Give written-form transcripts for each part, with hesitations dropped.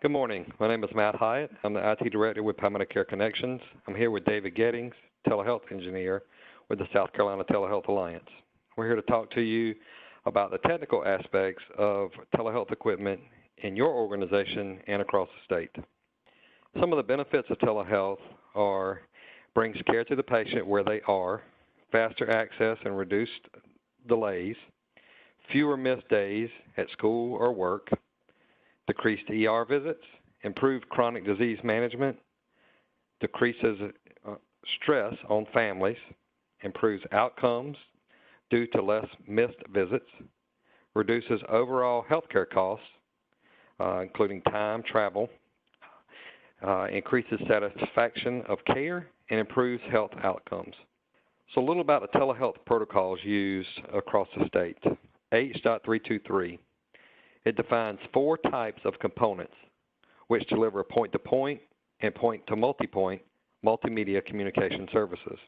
Good morning. My name is Matt Hiatt. I'm the IT Director with Palmetto Connections. I'm here with David Gettings, Telehealth Engineer with the South Carolina Telehealth Alliance. We're here to talk to you about the technical aspects of telehealth equipment in your organization and across the state. Some of the benefits of telehealth are brings care to the patient where they are, faster access and reduced delays, fewer missed days at school or work, decreased ER visits, improved chronic disease management, decreases stress on families, improves outcomes due to less missed visits, reduces overall healthcare costs, including time, travel, increases satisfaction of care, and improves health outcomes. So a little about the telehealth protocols used across the state. H.323. It defines 4 types of components which deliver point-to-point and point-to-multipoint multimedia communication services.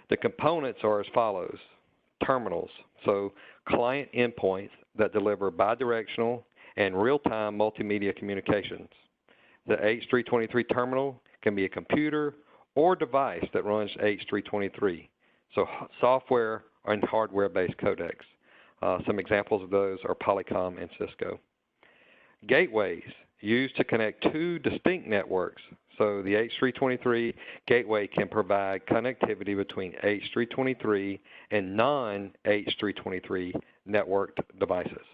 The components are as follows. Terminals, so client endpoints that deliver bidirectional and real-time multimedia communications. The H.323 terminal can be a computer or device that runs H.323, so software and hardware-based codecs. Some examples of those are Polycom and Cisco. Gateways, used to connect 2 distinct networks. So the H.323 gateway can provide connectivity between H.323 and non-H.323 networked devices.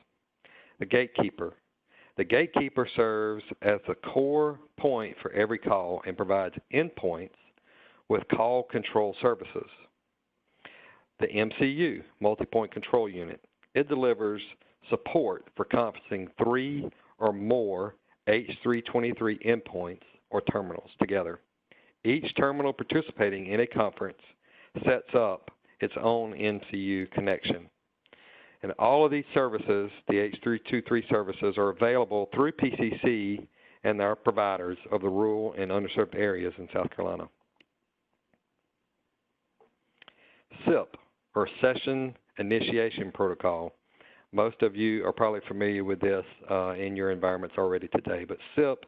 The gatekeeper. The gatekeeper serves as the core point for every call and provides endpoints with call control services. The MCU, multi-point control unit. It delivers support for conferencing 3 or more H.323 endpoints or terminals together. Each terminal participating in a conference sets up its own MCU connection. And all of these services, the H.323 services, are available through PCC and our providers of the rural and underserved areas in South Carolina. SIP, or Session Initiation Protocol. Most of you are probably familiar with this in your environments already today, but SIP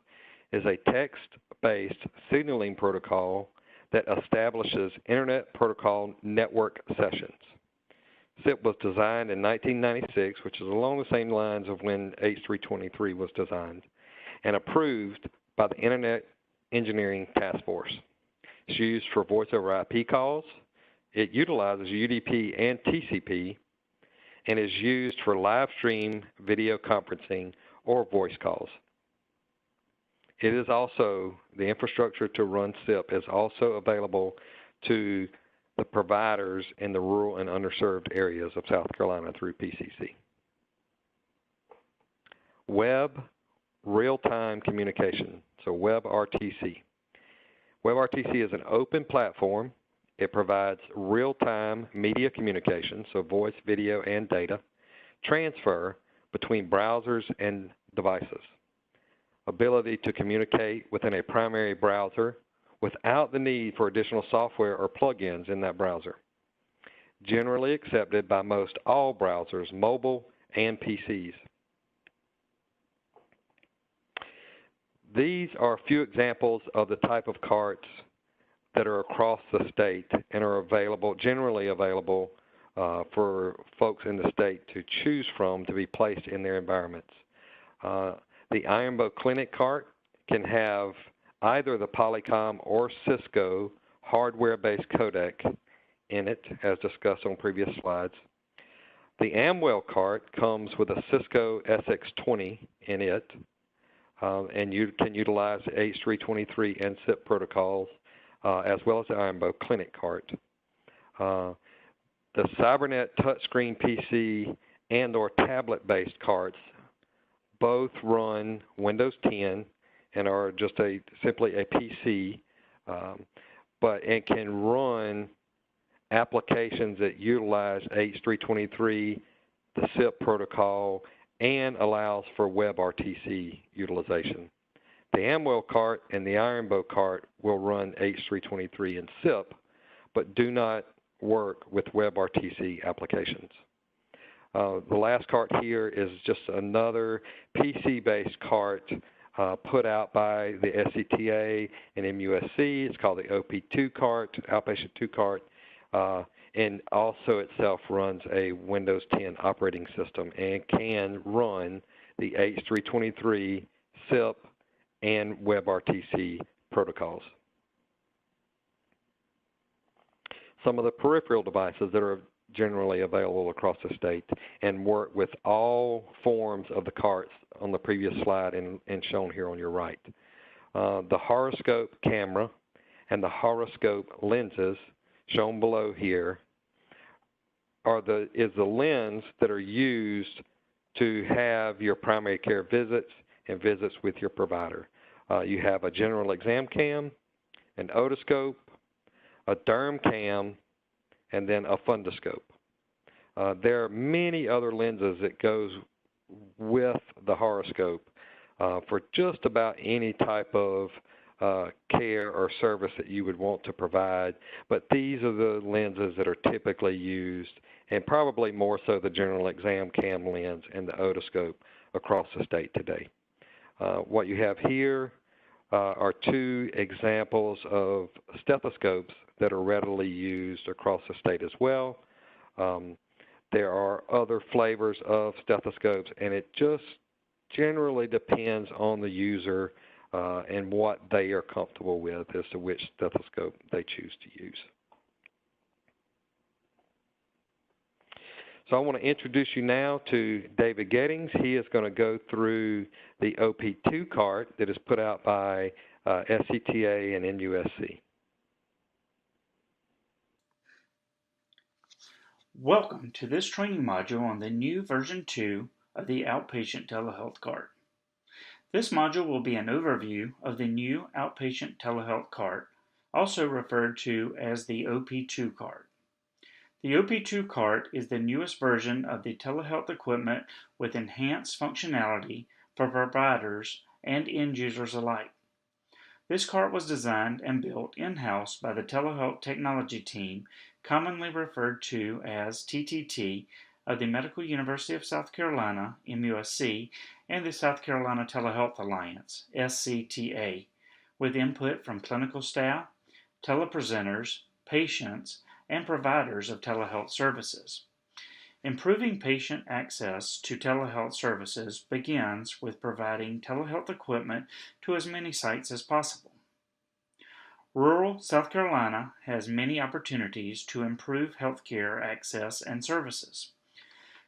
is a text-based signaling protocol that establishes Internet Protocol network sessions. SIP was designed in 1996, which is along the same lines of when H.323 was designed, and approved by the Internet Engineering Task Force. It's used for voice over IP calls. It utilizes UDP and TCP and is used for live stream video conferencing or voice calls. It is also, the infrastructure to run SIP is also available to the providers in the rural and underserved areas of South Carolina through PCC. Web real-time communication, so WebRTC. WebRTC is an open platform. It provides real-time media communication, so voice, video, and data, transfer between browsers and devices, ability to communicate within a primary browser without the need for additional software or plugins in that browser, generally accepted by most all browsers, mobile and PCs. These are a few examples of the type of carts that are across the state and are available, generally available for folks in the state to choose from to be placed in their environments. The Ironbow Clinic cart can have either the Polycom or Cisco hardware-based codec in it, as discussed on previous slides. The Amwell cart comes with a Cisco SX20 in it, and you can utilize H.323 and SIP protocols, as well as the Ironbow Clinic cart. The Cybernet touchscreen PC and or tablet-based carts both run Windows 10 and are just simply a PC, and can run applications that utilize H.323, the SIP protocol, and allows for WebRTC utilization. The Amwell cart and the Ironbow cart will run H.323 and SIP, but do not work with WebRTC applications. The last cart here is just another PC-based cart put out by the SCTA and MUSC. It's called the OP2 cart, Outpatient 2 cart, and also itself runs a Windows 10 operating system and can run the H323, SIP, and WebRTC protocols. Some of the peripheral devices that are generally available across the state and work with all forms of the carts on the previous slide and shown here on your right. The Horoscope camera and the Horoscope lenses shown below here is the lens that are used to have your primary care visits and visits with your provider. You have a general exam cam, an otoscope, a derm cam, and then a fundoscope. There are many other lenses that goes with the Horoscope for just about any type of care or service that you would want to provide, but these are the lenses that are typically used, and probably more so the general exam cam lens and the otoscope across the state today. What you have here are two examples of stethoscopes that are readily used across the state as well. There are other flavors of stethoscopes, and it just generally depends on the user and what they are comfortable with as to which stethoscope they choose to use. So I want to introduce you now to David Gettings. He is going to go through the OP2 cart that is put out by SCTA and NUSC. Welcome to this training module on the new version 2 of the Outpatient Telehealth Cart. This module will be an overview of the new Outpatient Telehealth Cart, also referred to as the OP2 cart. The OP2 cart is the newest version of the telehealth equipment with enhanced functionality for providers and end users alike. This cart was designed and built in-house by the Telehealth Technology Team, commonly referred to as TTT, of the Medical University of South Carolina, MUSC, and the South Carolina Telehealth Alliance, SCTA, with input from clinical staff, telepresenters, patients, and providers of telehealth services. Improving patient access to telehealth services begins with providing telehealth equipment to as many sites as possible. Rural South Carolina has many opportunities to improve healthcare access and services.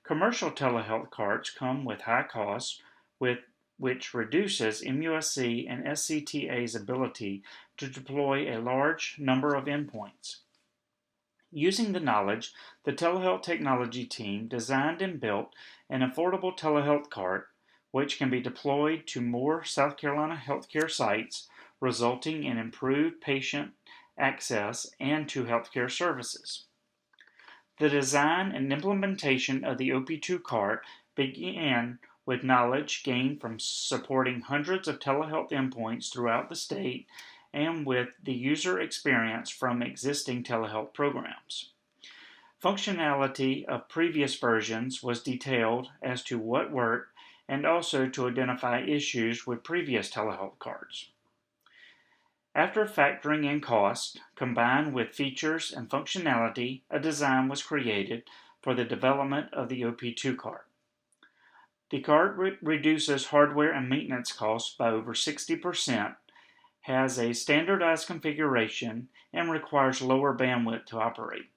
Commercial telehealth carts come with high costs, which reduces MUSC and SCTA's ability to deploy a large number of endpoints. Using the knowledge, the Telehealth Technology Team designed and built an affordable telehealth cart which can be deployed to more South Carolina healthcare sites, resulting in improved patient access and to healthcare services. The design and implementation of the OP2 cart began with knowledge gained from supporting hundreds of telehealth endpoints throughout the state and with the user experience from existing telehealth programs. Functionality of previous versions was detailed as to what worked and also to identify issues with previous telehealth carts. After factoring in cost, combined with features and functionality, a design was created for the development of the OP2 cart. The cart reduces hardware and maintenance costs by over 60%, has a standardized configuration, and requires lower bandwidth to operate.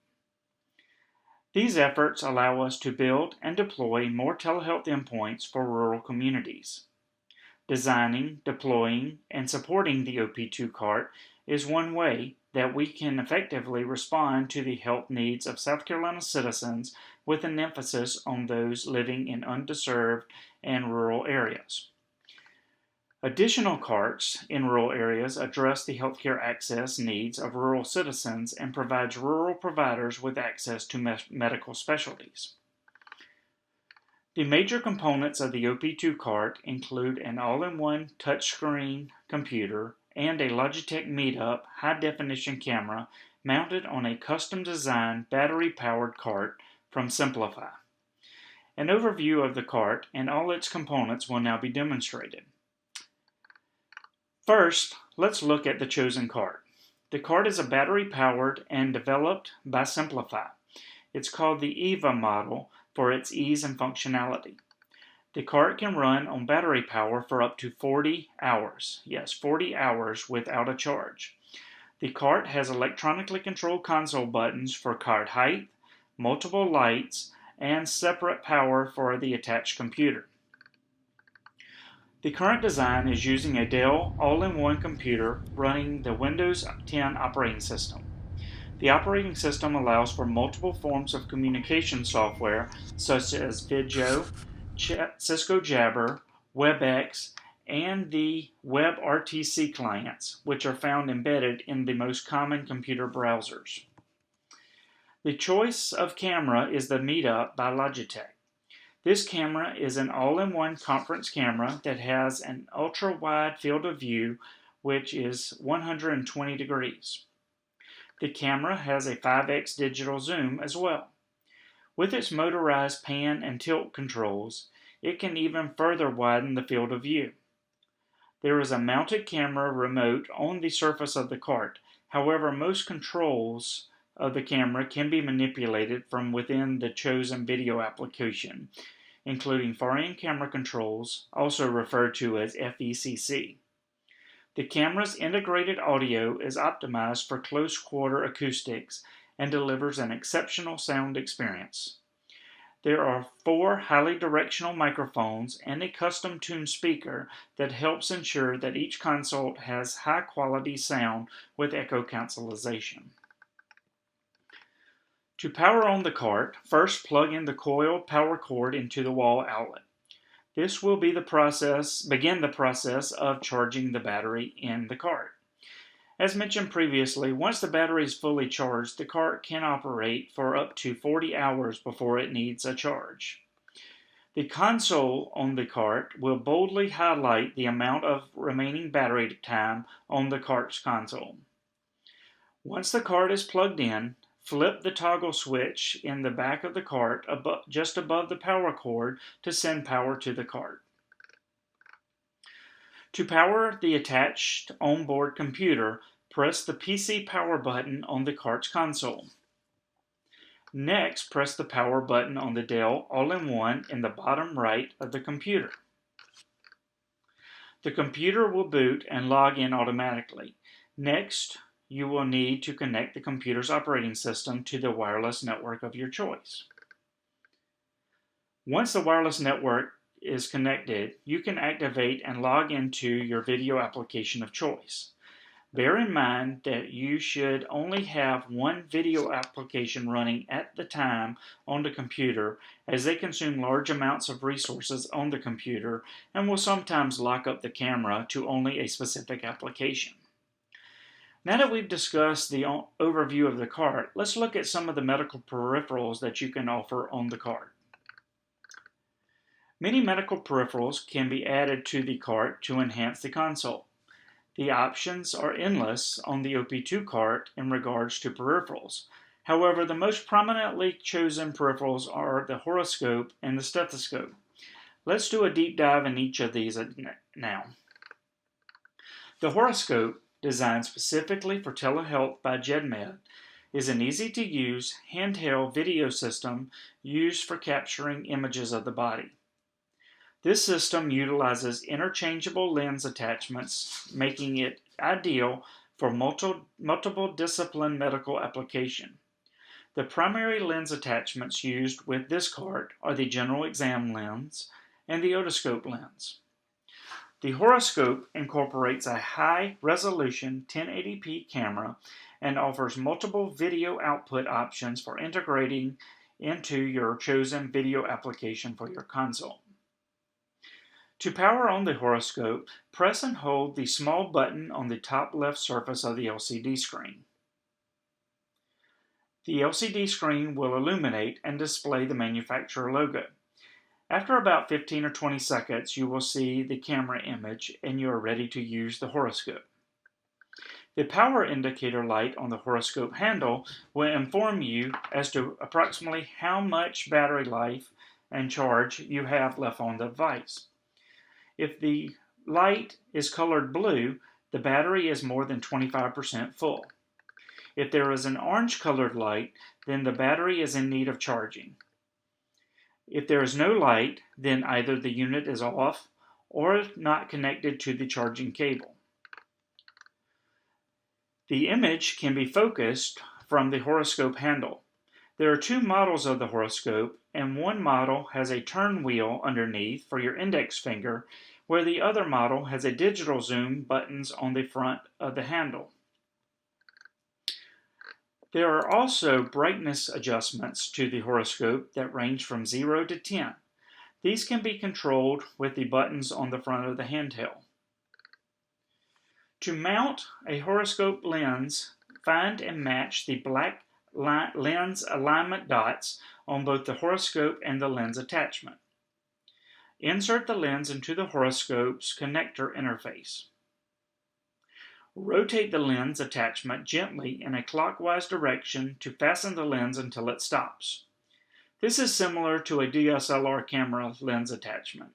These efforts allow us to build and deploy more telehealth endpoints for rural communities. Designing, deploying, and supporting the OP2 cart is one way that we can effectively respond to the health needs of South Carolina citizens with an emphasis on those living in underserved and rural areas. Additional carts in rural areas address the healthcare access needs of rural citizens and provides rural providers with access to medical specialties. The major components of the OP2 cart include an all-in-one touchscreen computer and a Logitech Meetup high-definition camera mounted on a custom-designed battery-powered cart from Simplify. An overview of the cart and all its components will now be demonstrated. First, let's look at the chosen cart. The cart is a battery-powered and developed by Simplify. It's called the EVA model for its ease and functionality. The cart can run on battery power for up to 40 hours. Yes, 40 hours without a charge. The cart has electronically controlled console buttons for cart height, multiple lights, and separate power for the attached computer. The current design is using a Dell all-in-one computer running the Windows 10 operating system. The operating system allows for multiple forms of communication software such as video, Cisco Jabber, WebEx, and the WebRTC clients, which are found embedded in the most common computer browsers. The choice of camera is the Meetup by Logitech. This camera is an all-in-one conference camera that has an ultra-wide field of view, which is 120 degrees. The camera has a 5x digital zoom as well. With its motorized pan and tilt controls, it can even further widen the field of view. There is a mounted camera remote on the surface of the cart. However, most controls of the camera can be manipulated from within the chosen video application, including far-end camera controls, also referred to as FECC. The camera's integrated audio is optimized for close-quarter acoustics and delivers an exceptional sound experience. There are 4 highly directional microphones and a custom-tuned speaker that helps ensure that each console has high-quality sound with echo cancellation. To power on the cart, first plug in the coiled power cord into the wall outlet. This will begin the process of charging the battery in the cart. As mentioned previously, once the battery is fully charged, the cart can operate for up to 40 hours before it needs a charge. The console on the cart will boldly highlight the amount of remaining battery time on the cart's console. Once the cart is plugged in, flip the toggle switch in the back of the cart just above the power cord to send power to the cart. To power the attached onboard computer, press the PC power button on the cart's console. Next, press the power button on the Dell all-in-one in the bottom right of the computer. The computer will boot and log in automatically. Next, you will need to connect the computer's operating system to the wireless network of your choice. Once the wireless network is connected, you can activate and log into your video application of choice. Bear in mind that you should only have one video application running at the time on the computer, as they consume large amounts of resources on the computer and will sometimes lock up the camera to only a specific application. Now that we've discussed the overview of the cart, let's look at some of the medical peripherals that you can offer on the cart. Many medical peripherals can be added to the cart to enhance the console. The options are endless on the OP2 cart in regards to peripherals. However, the most prominently chosen peripherals are the Horoscope and the Stethoscope. Let's do a deep dive in each of these now. The Horoscope, designed specifically for telehealth by GEDMed, is an easy-to-use handheld video system used for capturing images of the body. This system utilizes interchangeable lens attachments, making it ideal for multiple discipline medical application. The primary lens attachments used with this cart are the general exam lens and the Otoscope lens. The Horoscope incorporates a high-resolution 1080p camera and offers multiple video output options for integrating into your chosen video application for your console. To power on the Horoscope, press and hold the small button on the top left surface of the LCD screen. The LCD screen will illuminate and display the manufacturer logo. After about 15 or 20 seconds, you will see the camera image and you are ready to use the Horoscope. The power indicator light on the Horoscope handle will inform you as to approximately how much battery life and charge you have left on the device. If the light is colored blue, the battery is more than 25% full. If there is an orange-colored light, then the battery is in need of charging. If there is no light, then either the unit is off or not connected to the charging cable. The image can be focused from the horoscope handle. There are two models of the horoscope, and one model has a turn wheel underneath for your index finger, where the other model has a digital zoom buttons on the front of the handle. There are also brightness adjustments to the horoscope that range from 0 to 10. These can be controlled with the buttons on the front of the handheld. To mount a horoscope lens, find and match the black lens alignment dots on both the horoscope and the lens attachment. Insert the lens into the horoscope's connector interface. Rotate the lens attachment gently in a clockwise direction to fasten the lens until it stops. This is similar to a DSLR camera lens attachment.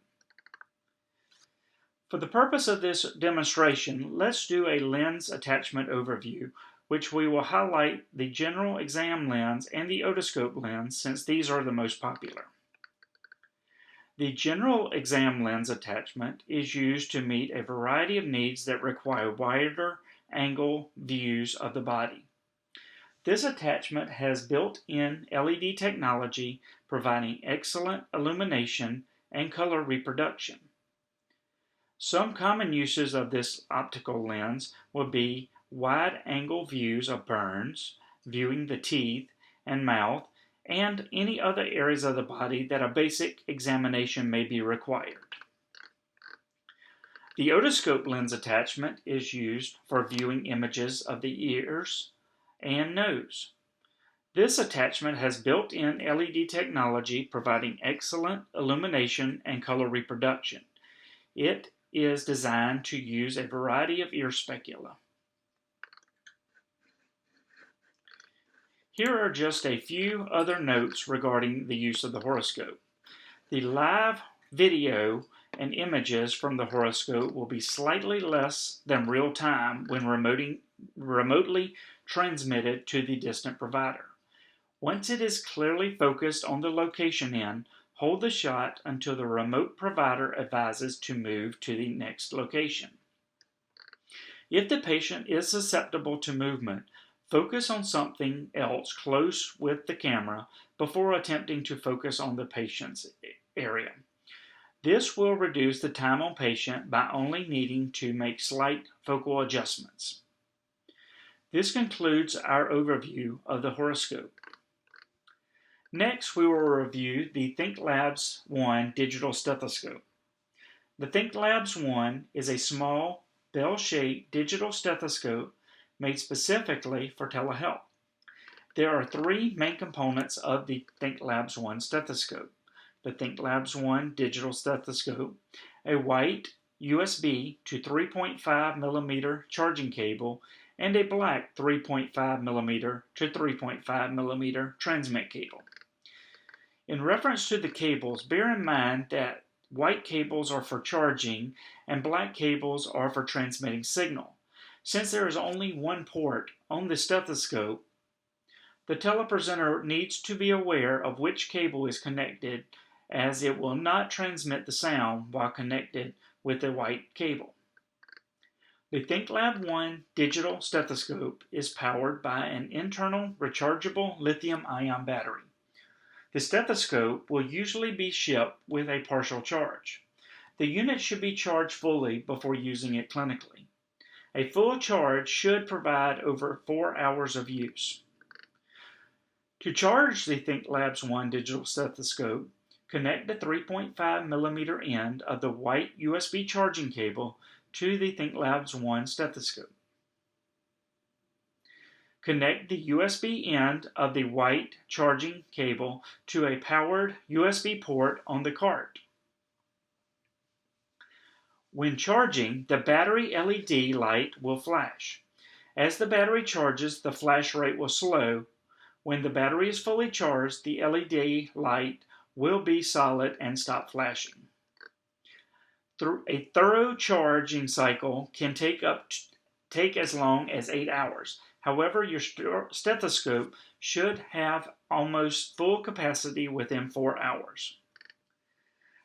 For the purpose of this demonstration, let's do a lens attachment overview, which we will highlight the general exam lens and the otoscope lens since these are the most popular. The general exam lens attachment is used to meet a variety of needs that require wider angle views of the body. This attachment has built-in LED technology providing excellent illumination and color reproduction. Some common uses of this optical lens will be wide-angle views of burns, viewing the teeth and mouth, and any other areas of the body that a basic examination may be required. The otoscope lens attachment is used for viewing images of the ears and nose. This attachment has built-in LED technology providing excellent illumination and color reproduction. It is designed to use a variety of ear specula. Here are just a few other notes regarding the use of the horoscope. The live video and images from the horoscope will be slightly less than real time when remotely transmitted to the distant provider. Once it is clearly focused on the location in, hold the shot until the remote provider advises to move to the next location. If the patient is susceptible to movement, focus on something else close with the camera before attempting to focus on the patient's area. This will reduce the time on patient by only needing to make slight focal adjustments. This concludes our overview of the horoscope. Next, we will review the ThinkLabs 1 digital stethoscope. The ThinkLabs 1 is a small, bell-shaped digital stethoscope made specifically for telehealth. There are three main components of the ThinkLabs 1 stethoscope: the ThinkLabs 1 digital stethoscope, a white USB to 3.5 millimeter charging cable, and a black 3.5 millimeter to 3.5 millimeter transmit cable. In reference to the cables, bear in mind that white cables are for charging and black cables are for transmitting signal. Since there is only one port on the stethoscope, the telepresenter needs to be aware of which cable is connected, as it will not transmit the sound while connected with the white cable. The ThinkLab 1 digital stethoscope is powered by an internal rechargeable lithium-ion battery. The stethoscope will usually be shipped with a partial charge. The unit should be charged fully before using it clinically. A full charge should provide over 4 hours of use. To charge the ThinkLabs 1 digital stethoscope, connect the 3.5 millimeter end of the white USB charging cable to the ThinkLabs 1 stethoscope. Connect the USB end of the white charging cable to a powered USB port on the cart. When charging, the battery LED light will flash. As the battery charges, the flash rate will slow. When the battery is fully charged, the LED light will be solid and stop flashing. A thorough charging cycle can take as long as 8 hours. However, your stethoscope should have almost full capacity within 4 hours.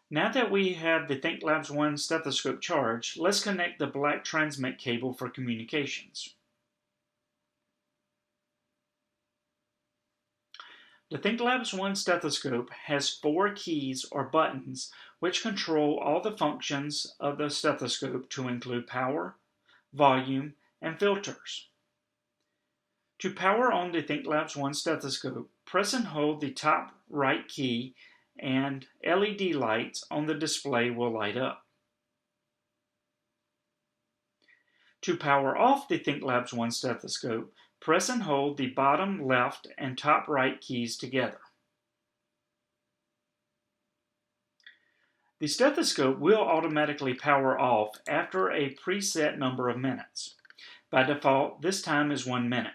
Now that we have the ThinkLabs 1 stethoscope charged, let's connect the black transmit cable for communications. The ThinkLabs 1 stethoscope has 4 keys or buttons which control all the functions of the stethoscope to include power, volume, and filters. To power on the ThinkLabs 1 stethoscope, press and hold the top right key and LED lights on the display will light up. To power off the ThinkLabs 1 stethoscope, press and hold the bottom left and top right keys together. The stethoscope will automatically power off after a preset number of minutes. By default, this time is 1 minute.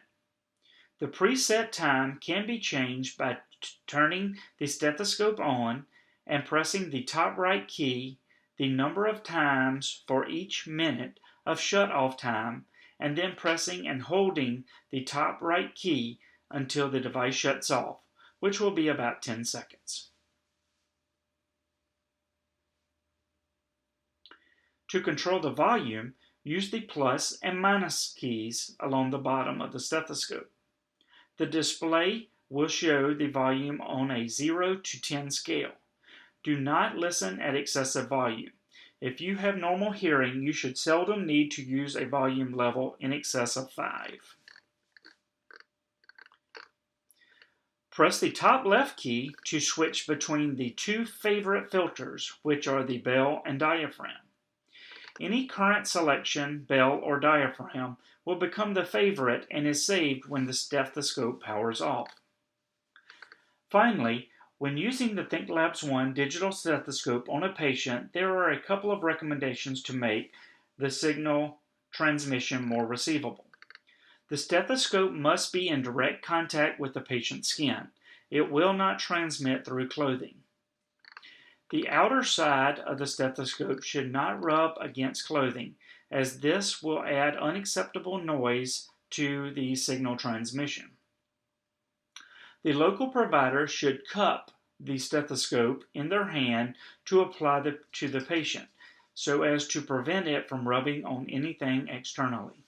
The preset time can be changed by turning the stethoscope on and pressing the top right key the number of times for each minute of shut-off time, and then pressing and holding the top right key until the device shuts off, which will be about 10 seconds. To control the volume, use the plus and minus keys along the bottom of the stethoscope. The display will show the volume on a 0 to 10 scale. Do not listen at excessive volume. If you have normal hearing, you should seldom need to use a volume level in excess of 5. Press the top left key to switch between the 2 favorite filters, which are the bell and diaphragm. Any current selection, bell or diaphragm, will become the favorite and is saved when the stethoscope powers off. Finally, when using the ThinkLabs 1 digital stethoscope on a patient, there are a couple of recommendations to make the signal transmission more receivable. The stethoscope must be in direct contact with the patient's skin. It will not transmit through clothing. The outer side of the stethoscope should not rub against clothing, as this will add unacceptable noise to the signal transmission. The local provider should cup the stethoscope in their hand to apply to the patient, so as to prevent it from rubbing on anything externally.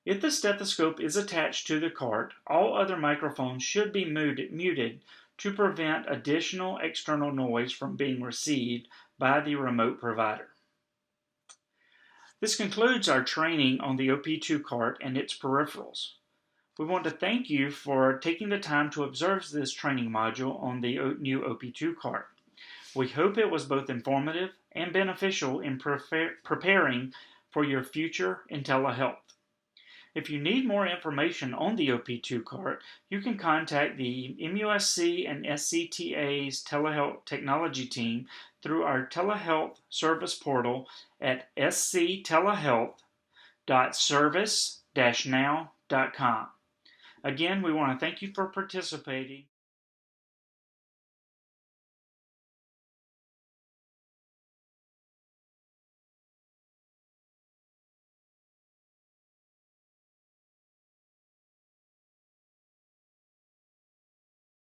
If the stethoscope is attached to the cart, all other microphones should be muted to prevent additional external noise from being received by the remote provider. This concludes our training on the OP2 cart and its peripherals. We want to thank you for taking the time to observe this training module on the new OP2 cart. We hope it was both informative and beneficial in preparing for your future in telehealth. If you need more information on the OP2 cart, you can contact the MUSC and SCTA's telehealth technology team through our telehealth service portal at sctelehealth.service-now.com. Again, we want to thank you for participating.